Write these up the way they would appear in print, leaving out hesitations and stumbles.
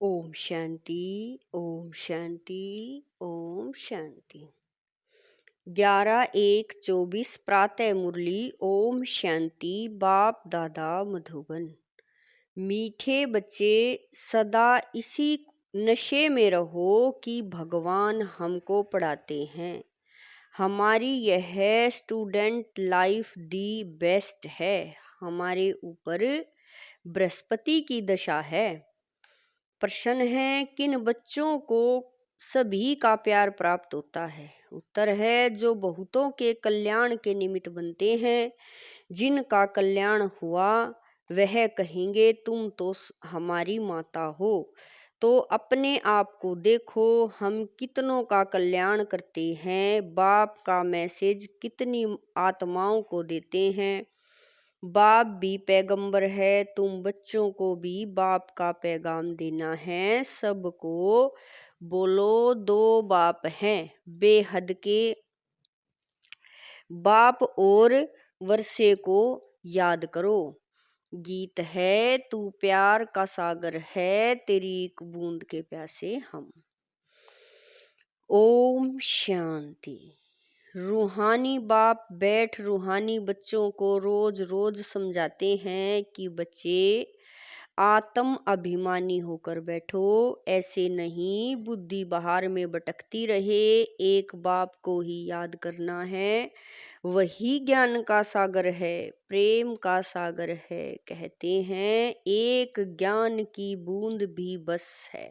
ओम शांति। ओम शांति। ओम शांति। 11/1/24 प्रातः मुरली। ओम शांति। बाप दादा मधुबन। मीठे बच्चे, सदा इसी नशे में रहो कि भगवान हमको पढ़ाते हैं। हमारी यह स्टूडेंट लाइफ दी बेस्ट है। हमारे ऊपर बृहस्पति की दशा है। प्रश्न है, किन बच्चों को सभी का प्यार प्राप्त होता है? उत्तर है, जो बहुतों के कल्याण के निमित्त बनते हैं। जिनका कल्याण हुआ वह कहेंगे, तुम तो हमारी माता हो। तो अपने आप को देखो, हम कितनों का कल्याण करते हैं। बाप का मैसेज कितनी आत्माओं को देते हैं। बाप भी पैगंबर है, तुम बच्चों को भी बाप का पैगाम देना है। सबको बोलो, दो बाप हैं बेहद के। बाप और वर्षे को याद करो। गीत है, तू प्यार का सागर है, तेरी एक बूंद के प्यासे हम। ओम शांति। रूहानी बाप बैठ रूहानी बच्चों को रोज रोज समझाते हैं कि बच्चे आत्म अभिमानी होकर बैठो। ऐसे नहीं बुद्धि बाहर में भटकती रहे। एक बाप को ही याद करना है। वही ज्ञान का सागर है, प्रेम का सागर है। कहते हैं, एक ज्ञान की बूंद भी बस है।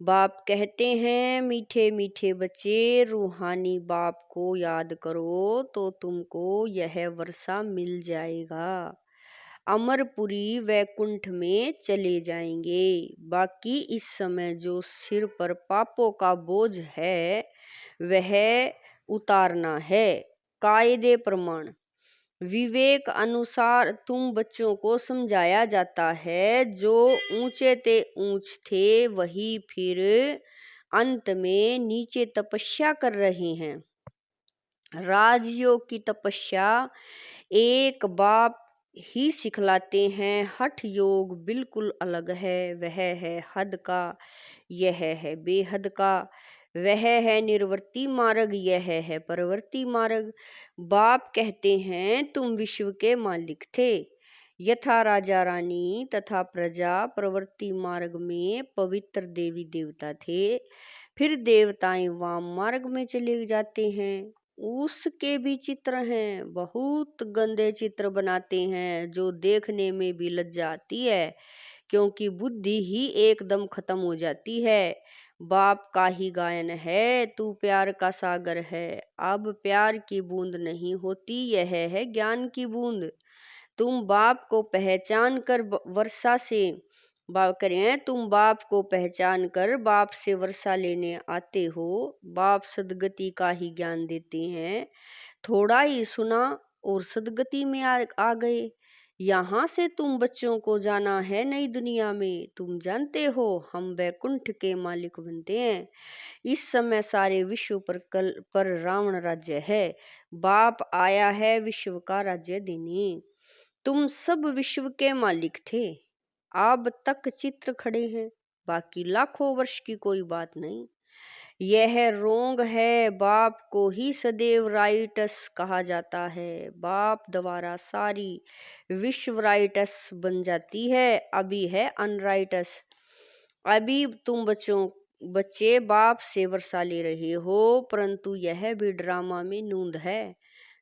बाप कहते हैं, मीठे मीठे बच्चे, रूहानी बाप को याद करो तो तुमको यह वर्षा मिल जाएगा। अमरपुरी वैकुंठ में चले जाएंगे। बाकी इस समय जो सिर पर पापों का बोझ है वह उतारना है। कायदे प्रमाण विवेक अनुसार तुम बच्चों को समझाया जाता है। जो ऊंचे ते ऊंच थे वही फिर अंत में नीचे तपस्या कर रहे हैं। राजयोग की तपस्या एक बाप ही सिखलाते हैं। हठ योग बिल्कुल अलग है। वह है हद का, यह है बेहद का। वह है निर्वर्ती मार्ग, यह है परवर्ती मार्ग। बाप कहते हैं, तुम विश्व के मालिक थे। यथा राजा रानी तथा प्रजा प्रवृत्ति मार्ग में पवित्र देवी देवता थे। फिर देवताएं वाम मार्ग में चले जाते हैं। उसके भी चित्र हैं, बहुत गंदे चित्र बनाते हैं जो देखने में भी लज्जा आती है, क्योंकि बुद्धि ही एकदम खत्म हो जाती है। बाप का ही गायन है, तू प्यार का सागर है। अब प्यार की बूंद नहीं होती, यह है ज्ञान की बूंद। तुम बाप को पहचान कर वर्षा से बाप करें, तुम बाप को पहचान कर बाप से वर्षा लेने आते हो। बाप सदगति का ही ज्ञान देते हैं। थोड़ा ही सुना और सदगति में आ गए। यहाँ से तुम बच्चों को जाना है नई दुनिया में। तुम जानते हो, हम वैकुंठ के मालिक बनते हैं। इस समय सारे विश्व पर रावण राज्य है। बाप आया है विश्व का राज्य देने। तुम सब विश्व के मालिक थे। अब तक चित्र खड़े हैं, बाकी लाखों वर्ष की कोई बात नहीं। यह रोंग है। बाप को ही सदैव राइटस कहा जाता है। बाप द्वारा सारी विश्व राइटस बन जाती है। अभी है अनराइटस। अभी तुम बच्चे बाप से वर्षा ले रहे हो, परंतु यह भी ड्रामा में नूंद है।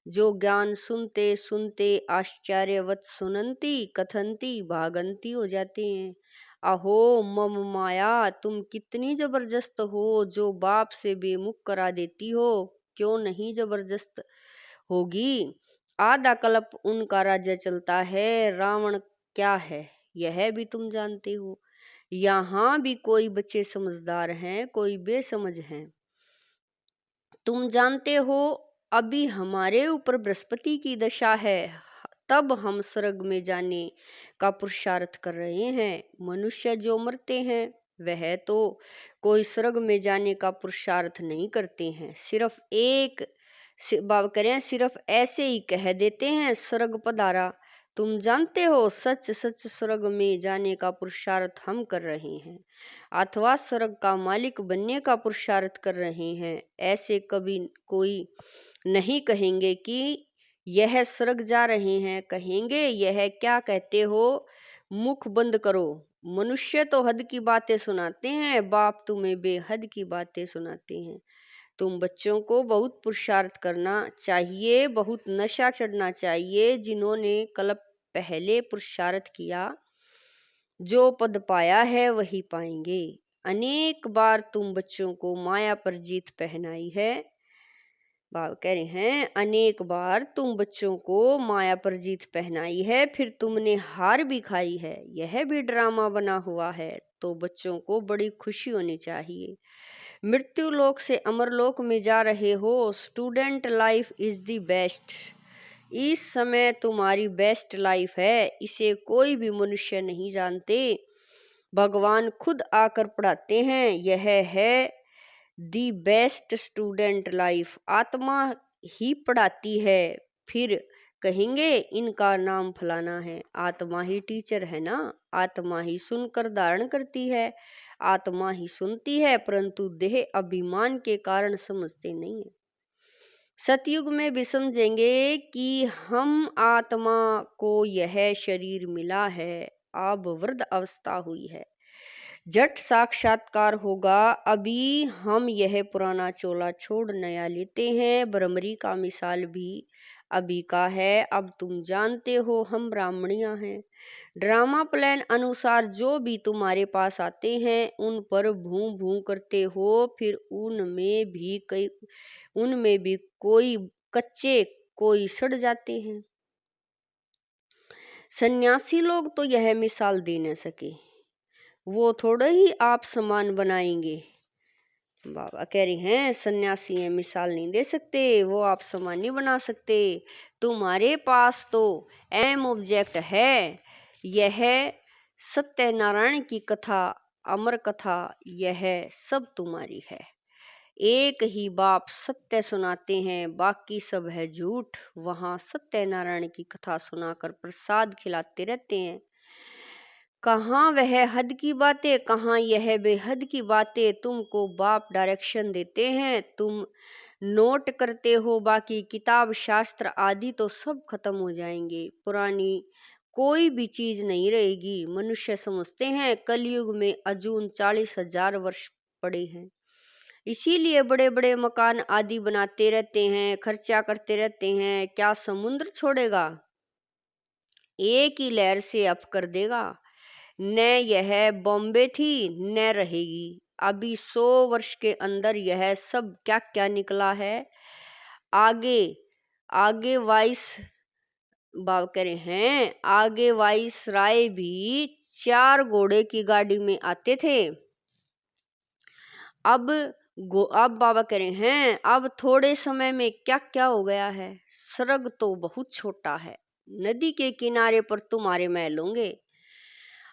जो ज्ञान सुनते सुनते आश्चर्यवत सुनंती कथंती भागंती हो जाते हैं। अहो मम माया, तुम कितनी जबरदस्त हो जो बाप से बेमुख करा देती हो। क्यों नहीं जबरदस्त होगी? आधा कल्प उनका राज्य चलता है। रावण क्या है यह भी तुम जानते हो। यहाँ भी कोई बच्चे समझदार हैं, कोई बेसमझ हैं। तुम जानते हो, अभी हमारे ऊपर बृहस्पति की दशा है, तब हम स्वर्ग में जाने का पुरुषार्थ कर रहे हैं। मनुष्य जो मरते हैं वह तो कोई स्वर्ग में जाने का पुरुषार्थ नहीं करते हैं। सिर्फ एक बात करें, सिर्फ ऐसे ही कह देते हैं स्वर्ग पधारा, तुम जानते हो सच सच स्वर्ग में जाने का पुरुषार्थ हम कर रहे हैं, अथवा स्वर्ग का मालिक बनने का पुरुषार्थ कर रहे हैं। ऐसे कभी कोई नहीं कहेंगे कि यह स्वर्ग जा रहे हैं, कहेंगे यह क्या कहते हो, मुख बंद करो। मनुष्य तो हद की बातें सुनाते हैं, बाप तुम्हें बेहद की बातें सुनाते हैं। तुम बच्चों को बहुत पुरुषार्थ करना चाहिए, बहुत नशा चढ़ना चाहिए। जिन्होंने कल पहले पुरुषार्थ किया, जो पद पाया है वही पाएंगे। अनेक बार तुम बच्चों को माया पर जीत पहनाई है। बाबा कह रहे हैं अनेक बार तुम बच्चों को माया पर जीत पहनाई है, फिर तुमने हार भी खाई है। यह भी ड्रामा बना हुआ है, तो बच्चों को बड़ी खुशी होनी चाहिए। मृत्यु लोक से अमर लोक में जा रहे हो। Student life is the best. इस समय तुम्हारी बेस्ट लाइफ है, इसे कोई भी मनुष्य नहीं जानते। भगवान खुद आकर पढ़ाते हैं। यह है दी बेस्ट स्टूडेंट लाइफ। आत्मा ही पढ़ाती है। फिर कहेंगे इनका नाम फलाना है। आत्मा ही टीचर है ना। आत्मा ही सुनकर धारण करती है, आत्मा ही सुनती है, परंतु देह अभिमान के कारण समझते नहीं है। सतयुग में भी समझेंगे कि हम आत्मा को यह शरीर मिला है, अब वृद्ध अवस्था हुई है, जट साक्षात्कार होगा। अभी हम यह पुराना चोला छोड़ नया लेते हैं। भ्रमरी का मिसाल भी अभी का है। अब तुम जानते हो हम ब्राह्मणियां हैं। ड्रामा प्लान अनुसार जो भी तुम्हारे पास आते हैं उन पर भूं भूं करते हो, फिर उनमें भी कोई कच्चे कोई सड़ जाते हैं। सन्यासी लोग तो यह मिसाल दे न सके, वो थोड़ा ही आप समान बनाएंगे। बाबा कह रहे हैं सन्यासी है, मिसाल नहीं दे सकते, वो आप समान नहीं बना सकते। तुम्हारे पास तो एम ऑब्जेक्ट है। यह सत्यनारायण की कथा, अमर कथा, यह सब तुम्हारी है। एक ही बाप सत्य सुनाते हैं, बाकी सब है झूठ। वहाँ सत्यनारायण की कथा सुनाकर प्रसाद खिलाते रहते हैं। कहाँ वह हद की बातें, कहाँ यह बेहद की बातें। तुमको बाप डायरेक्शन देते हैं, तुम नोट करते हो। बाकी किताब शास्त्र आदि तो सब खत्म हो जाएंगे, पुरानी कोई भी चीज नहीं रहेगी। मनुष्य समझते हैं कलयुग में अजून 40,000 वर्ष पड़े हैं, इसीलिए बड़े बड़े मकान आदि बनाते रहते हैं, खर्चा करते रहते हैं। क्या समुद्र छोड़ेगा? एक ही लहर से अप कर देगा। न यह बॉम्बे थी न रहेगी। अभी 100 वर्ष के अंदर यह सब क्या क्या निकला है। आगे आगे वाइस बाब कह रहे हैं आगे वाइस राय भी 4 घोड़े की गाड़ी में आते थे। अब बाबा कह रहे हैं अब थोड़े समय में क्या क्या हो गया है। स्वर्ग तो बहुत छोटा है, नदी के किनारे पर तुम्हारे महल होंगे।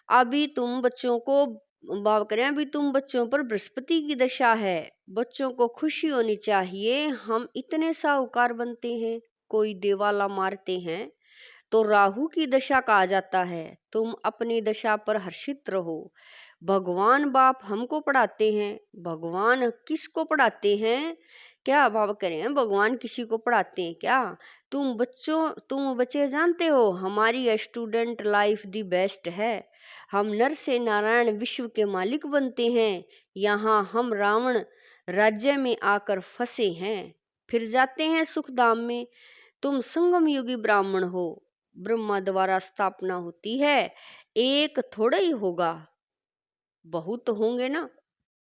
अभी तुम बच्चों को बाबा करें अभी तुम बच्चों पर बृहस्पति की दशा है। बच्चों को खुशी होनी चाहिए, हम इतने साहूकार बनते हैं। कोई देवाला मारते हैं तो राहु की दशा कहा जाता है। तुम अपनी दशा पर हर्षित रहो। भगवान बाप हमको पढ़ाते हैं। भगवान किसको पढ़ाते हैं? क्या बाबा कह रहे हैं भगवान किसी को पढ़ाते हैं क्या? तुम बच्चे जानते हो हमारी स्टूडेंट लाइफ दी बेस्ट है। हम नर से नारायण विश्व के मालिक बनते हैं। यहाँ हम रावण राज्य में आकर फंसे हैं, फिर जाते हैं सुख धाम में। तुम संगम युगी ब्राह्मण हो, ब्रह्मा द्वारा स्थापना होती है। एक थोड़ा ही होगा, बहुत होंगे ना।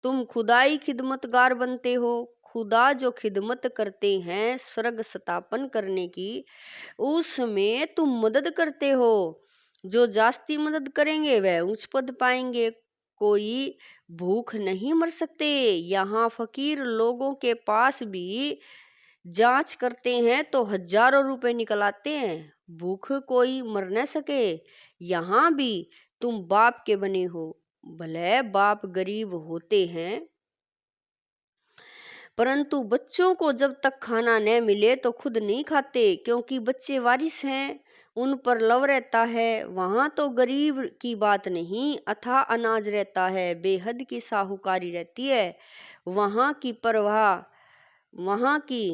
तुम खुदाई खिदमतगार बनते हो। खुदा जो खिदमत करते हैं स्वर्ग स्थापन करने की, उसमें तुम मदद करते हो। जो जास्ती मदद करेंगे वह उच्च पद पाएंगे। कोई भूख नहीं मर सकते। यहाँ फकीर लोगों के पास भी जांच करते हैं तो हजारों रुपए निकल आते हैं। भूख कोई मर न सके। यहाँ भी तुम बाप के बने हो। भले बाप गरीब होते हैं, परंतु बच्चों को जब तक खाना न मिले तो खुद नहीं खाते, क्योंकि बच्चे वारिस हैं। उन पर लव रहता है। वहाँ तो गरीब की बात नहीं, अथाह अनाज रहता है, बेहद की साहूकारी रहती है। वहाँ की परवाह, वहाँ की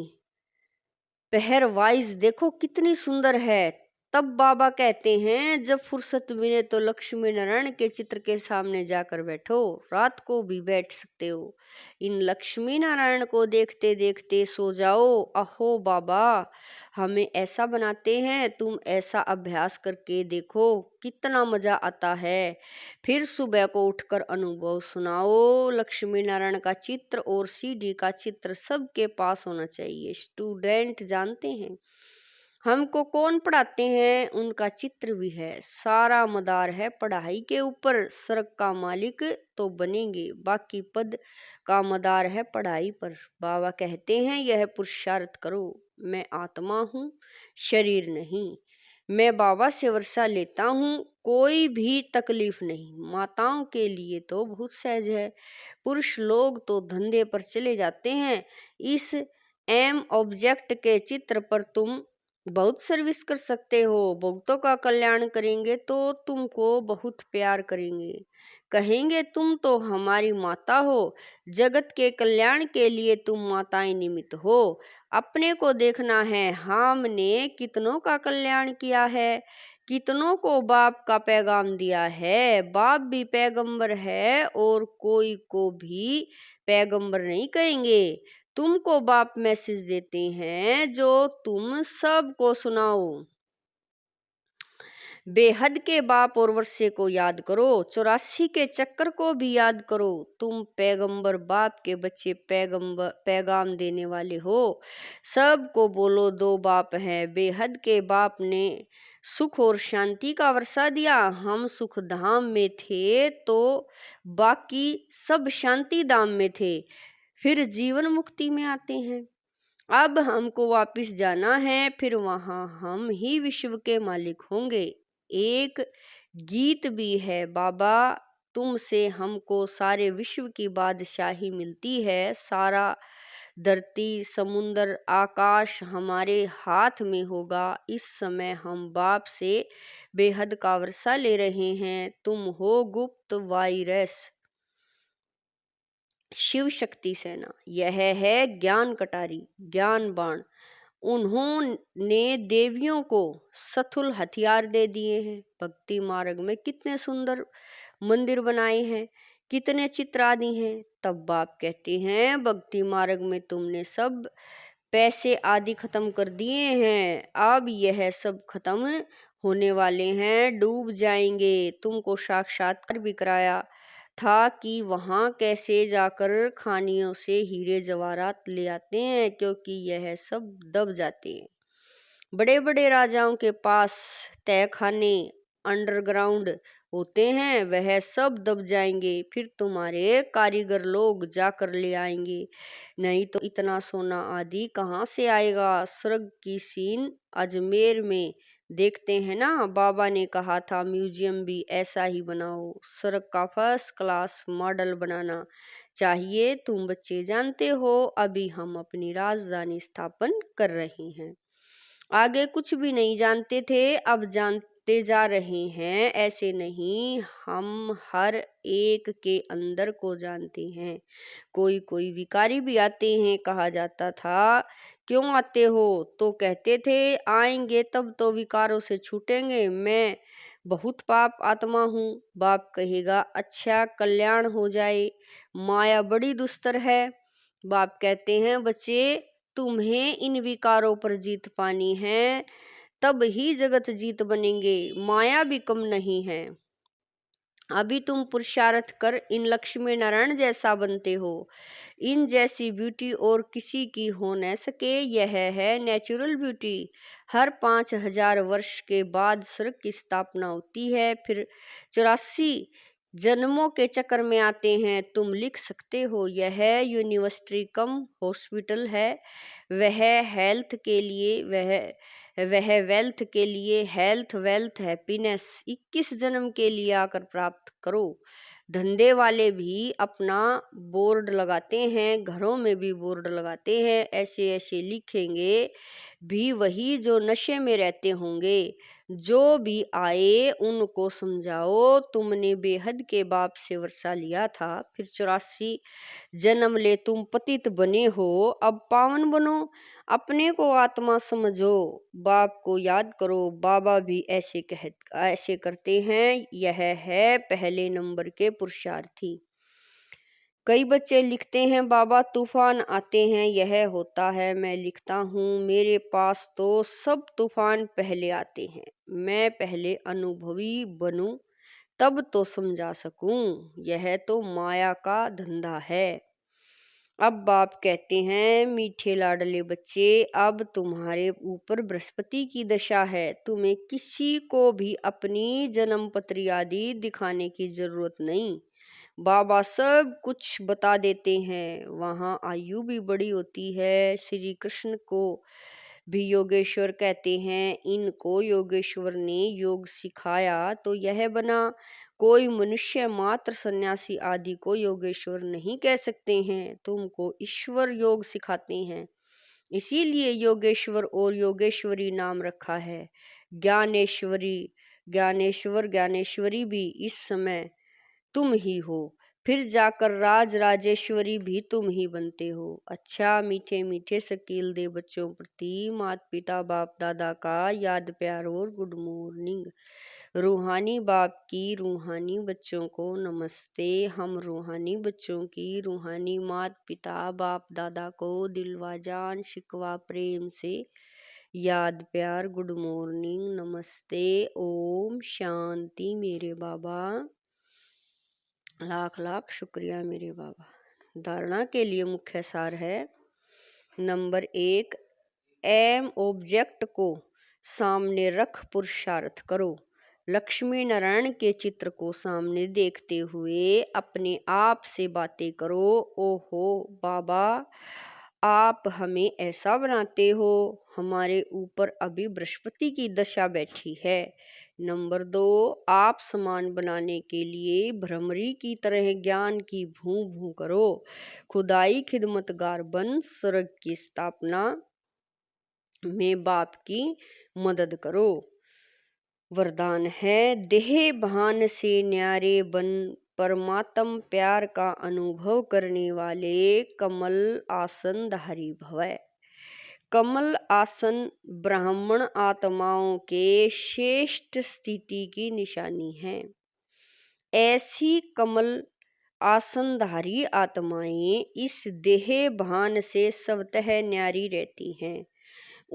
पहरवाइज देखो कितनी सुंदर है। तब बाबा कहते हैं जब फुर्सत मिले तो लक्ष्मी नारायण के चित्र के सामने जाकर बैठो, रात को भी बैठ सकते हो। इन लक्ष्मी नारायण को देखते देखते सो जाओ। अहो बाबा, हमें ऐसा बनाते हैं, तुम ऐसा अभ्यास करके देखो कितना मजा आता है। फिर सुबह को उठकर अनुभव सुनाओ। लक्ष्मी नारायण का चित्र और सीडी का चित्र सबके पास होना चाहिए। स्टूडेंट जानते हैं हमको कौन पढ़ाते हैं? उनका चित्र भी है। सारा मदार है पढ़ाई के ऊपर। सड़क का मालिक तो बनेंगे, बाकी पद का मदार है पढ़ाई पर। बाबा कहते हैं यह पुरुषार्थ करो। मैं आत्मा हूँ, शरीर नहीं। मैं बाबा से वर्षा लेता हूँ, कोई भी तकलीफ नहीं। माताओं के लिए तो बहुत सहज है, पुरुष लोग तो धंधे पर चले जाते हैं। इस एम ऑब्जेक्ट के चित्र पर तुम बहुत सर्विस कर सकते हो। भक्तों का कल्याण करेंगे तो तुमको बहुत प्यार करेंगे, कहेंगे तुम तो हमारी माता हो। जगत के कल्याण के लिए तुम माताएं निमित्त हो। अपने को देखना है, हमने कितनों का कल्याण किया है, कितनों को बाप का पैगाम दिया है। बाप भी पैगंबर है और कोई को भी पैगंबर नहीं कहेंगे। तुमको बाप मैसेज देते हैं जो तुम सबको सुनाओ। बेहद के बाप और वर्षे को याद करो, 84 के चक्कर को भी याद करो। तुम पैगंबर बाप के बच्चे, पैगंबर पैगाम देने वाले हो। सबको बोलो दो बाप हैं। बेहद के बाप ने सुख और शांति का वर्षा दिया। हम सुख धाम में थे तो बाकी सब शांति धाम में थे, फिर जीवन मुक्ति में आते हैं। अब हमको वापिस जाना है, फिर वहाँ हम ही विश्व के मालिक होंगे। एक गीत भी है, बाबा तुमसे हमको सारे विश्व की बादशाही मिलती है। सारा धरती समुंदर आकाश हमारे हाथ में होगा। इस समय हम बाप से बेहद का वर्षा ले रहे हैं। तुम हो गुप्त वायरस, शिव शक्ति सेना। यह है ज्ञान कटारी, ज्ञान बाण। उन्होंने देवियों को सथुल हथियार दे दिए हैं। भक्ति मार्ग में कितने सुंदर मंदिर बनाए हैं, कितने चित्र आदि हैं। तब बाप कहते हैं भक्ति मार्ग में तुमने सब पैसे आदि खत्म कर दिए हैं, अब यह सब खत्म होने वाले हैं, डूब जाएंगे। तुमको साक्षात्कार भी कराया था कि वहाँ कैसे जाकर खानियों से हीरे जवाहरात ले आते हैं, क्योंकि यह सब दब जाते हैं। बड़े बड़े राजाओं के पास तहखाने अंडरग्राउंड होते हैं, वह सब दब जाएंगे, फिर तुम्हारे कारीगर लोग जाकर ले आएंगे। नहीं तो इतना सोना आदि कहाँ से आएगा? स्वर्ग की सीन अजमेर में देखते हैं ना, बाबा ने कहा था म्यूजियम भी ऐसा ही बनाओ। स्वर्ग का फर्स्ट क्लास मॉडल बनाना चाहिए। तुम बच्चे जानते हो अभी हम अपनी राजधानी स्थापन कर रहे हैं। आगे कुछ भी नहीं जानते थे, अब जानते जा रहे हैं। ऐसे नहीं, हम हर एक के अंदर को जानते हैं। कोई कोई विकारी भी आते हैं। कहा जाता था क्यों आते हो? तो कहते थे आएंगे तब तो विकारों से छूटेंगे। मैं बहुत पाप आत्मा हूँ। बाप कहेगा अच्छा कल्याण हो जाए, माया बड़ी दुस्तर है। बाप कहते हैं बच्चे तुम्हें इन विकारों पर जीत पानी है, तब ही जगत जीत बनेंगे। माया भी कम नहीं है। अभी तुम पुरुषार्थ कर इन लक्ष्मी नारायण जैसा बनते हो। इन जैसी ब्यूटी और किसी की हो न सके। यह है नेचुरल ब्यूटी। हर 5000 वर्ष के बाद स्वर्ग की स्थापना होती है, फिर 84 जन्मों के चक्कर में आते हैं। तुम लिख सकते हो यह यूनिवर्सिटी कम हॉस्पिटल है। वह हेल्थ के लिए, वह वेल्थ के लिए, हेल्थ वेल्थ हैप्पीनेस 21 जन्म के लिए आकर प्राप्त करो। धंधे वाले भी अपना बोर्ड लगाते हैं, घरों में भी बोर्ड लगाते हैं। ऐसे ऐसे लिखेंगे भी वही जो नशे में रहते होंगे। जो भी आए उनको समझाओ, तुमने बेहद के बाप से वर्षा लिया था, फिर 84 जन्म ले तुम पतित बने हो, अब पावन बनो, अपने को आत्मा समझो, बाप को याद करो। बाबा भी ऐसे करते हैं। यह है पहले नंबर के पुरुषार्थी। कई बच्चे लिखते हैं बाबा तूफान आते हैं, यह होता है। मैं लिखता हूँ मेरे पास तो सब तूफान पहले आते हैं, मैं पहले अनुभवी बनूं तब तो समझा सकूं, यह तो माया का धंधा है। अब बाप कहते हैं मीठे लाडले बच्चे, अब तुम्हारे ऊपर बृहस्पति की दशा है, तुम्हें किसी को भी अपनी जन्म पत्री आदि दिखाने की जरूरत नहीं, बाबा सब कुछ बता देते हैं। वहाँ आयु भी बड़ी होती है। श्री कृष्ण को भी योगेश्वर कहते हैं। इनको योगेश्वर ने योग सिखाया तो यह बना। कोई मनुष्य मात्र सन्यासी आदि को योगेश्वर नहीं कह सकते हैं, तुमको ईश्वर योग सिखाते हैं, इसीलिए योगेश्वर और योगेश्वरी नाम रखा है। ज्ञानेश्वरी, ज्ञानेश्वर, ज्ञानेश्वरी भी इस समय तुम ही हो, फिर जाकर राज राजेश्वरी भी तुम ही बनते हो। अच्छा मीठे मीठे शकील दे बच्चों प्रति माता पिता बाप दादा का याद प्यार और गुड मॉर्निंग। रूहानी बाप की रूहानी बच्चों को नमस्ते। हम रूहानी बच्चों की रूहानी माता पिता बाप दादा को दिलवा जान शिकवा प्रेम से याद प्यार गुड मॉर्निंग नमस्ते। ओम शांति मेरे बाबा, लाख लाख शुक्रिया मेरे बाबा। धारणा के लिए मुख्य सार है। नंबर 1, एम ऑब्जेक्ट को सामने रख पुरुषार्थ करो। लक्ष्मी नारायण के चित्र को सामने देखते हुए अपने आप से बातें करो। ओहो बाबा, आप हमें ऐसा बनाते हो, हमारे ऊपर अभी बृहस्पति की दशा बैठी है। नंबर 2, आप समान बनाने के लिए भ्रमरी की तरह ज्ञान की भूं भूं करो। खुदाई खिदमतगार बन स्वर्ग की स्थापना में बाप की मदद करो। वरदान है, देह भान से न्यारे बन परमात्म प्यार का अनुभव करने वाले कमल आसन धारी भवै। कमल आसन ब्राह्मण आत्माओं के श्रेष्ठ स्थिति की निशानी है। ऐसी कमल आसनधारी आत्माएं इस देह भान से स्वतः न्यारी रहती हैं।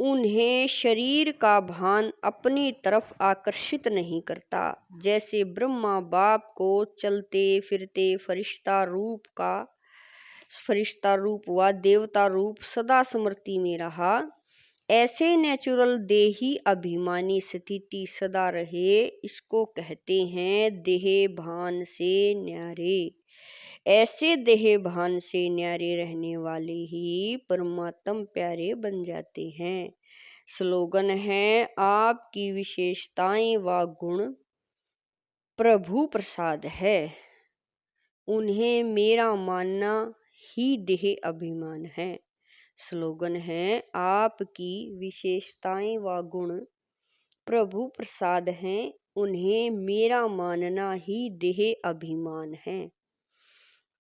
उन्हें शरीर का भान अपनी तरफ आकर्षित नहीं करता। जैसे ब्रह्मा बाप को चलते फिरते फरिश्ता रूप व देवता रूप सदा स्मृति में रहा, ऐसे नेचुरल देही अभिमानी स्थिति सदा रहे, इसको कहते हैं देह भान से न्यारे। ऐसे देह भान से न्यारे रहने वाले ही परमात्म प्यारे बन जाते हैं। स्लोगन है, आपकी विशेषताएं व गुण प्रभु प्रसाद है, उन्हें मेरा मानना ही देह अभिमान है। स्लोगन है, आपकी विशेषताएं व गुण प्रभु प्रसाद हैं, उन्हें मेरा मानना ही देह अभिमान है।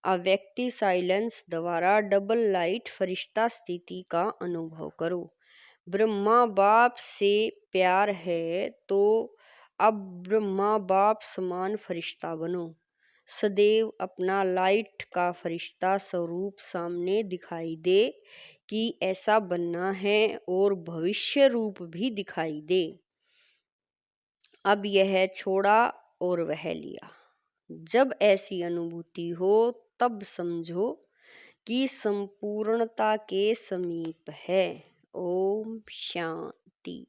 अव्यक्ति साइलेंस द्वारा डबल लाइट फरिश्ता स्थिति का अनुभव करो। ब्रह्मा बाप से प्यार है तो अब ब्रह्मा बाप समान फरिश्ता बनो। सदैव अपना लाइट का फरिश्ता स्वरूप सामने दिखाई दे कि ऐसा बनना है, और भविष्य रूप भी दिखाई दे। अब यह छोड़ा और वह लिया। जब ऐसी अनुभूति हो तब समझो कि संपूर्णता के समीप है। ओम शांति।